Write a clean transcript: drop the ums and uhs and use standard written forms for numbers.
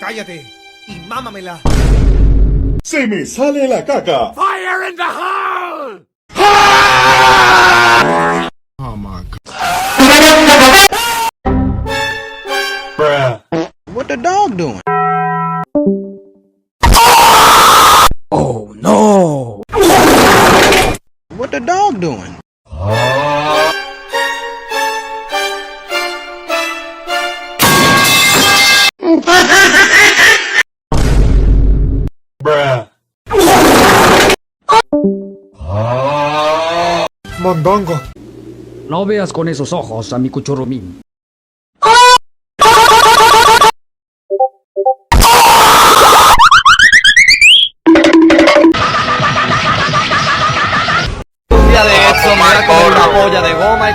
cállate y mámamela. ¡Se me sale la caca! Fire in the hole! Oh my god. Bruh. What the dog doing? Oh no! What the dog doing? Bruh. Mondongo. No veas con esos ojos a mi cuchurumín. Un día de eso me voy a comer una polla de goma y